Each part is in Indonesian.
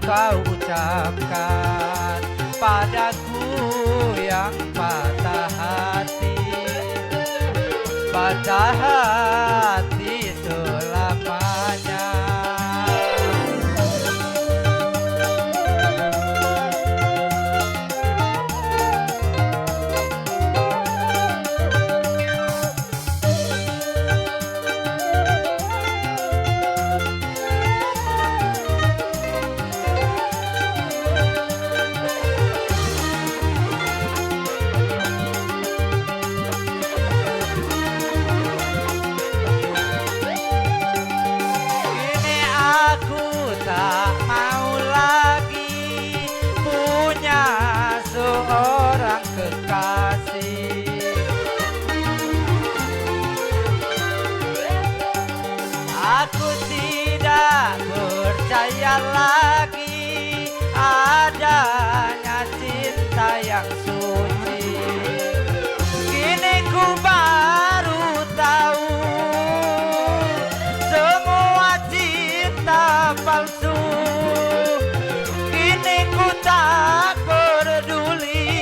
kau ucapkan padaku yang patah hati selamanya. Tak mau lagi punya seorang kekasih. Aku tidak percaya lagi adanya cinta yang suci. Kini ku baru tahu semua cinta palsu. Kini ku tak peduli,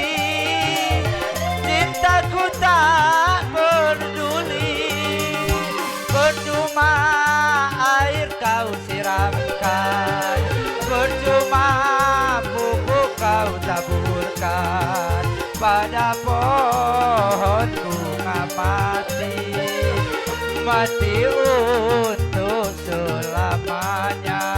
cintaku tak peduli. Percuma air kau siramkan, percuma pupuk kau taburkan pada pohon bunga mati untuk selamanya.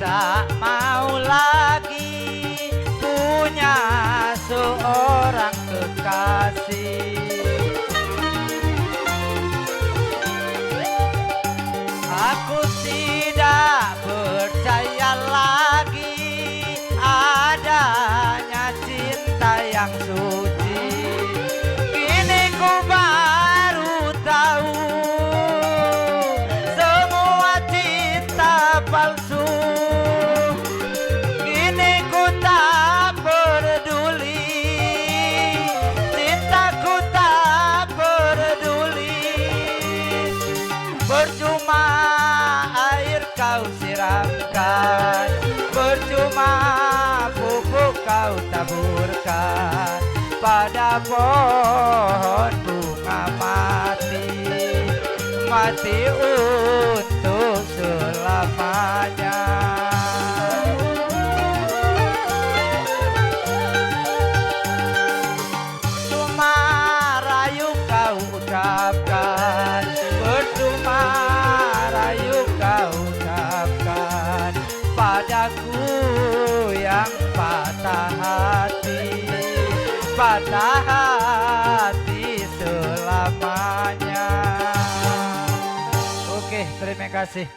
Tak mau lagi punya seorang kekasih. Aku tidak percaya lagi adanya cinta yang suci. Kini ku baru tahu semua cinta palsu. Percuma air kau siramkan, percuma pupuk kau taburkan pada pohon bunga mati untuk selamanya. Cuma rayu kau ucapkan, percuma rayu kau ucapkan padaku yang patah hati selamanya. Oke, terima kasih.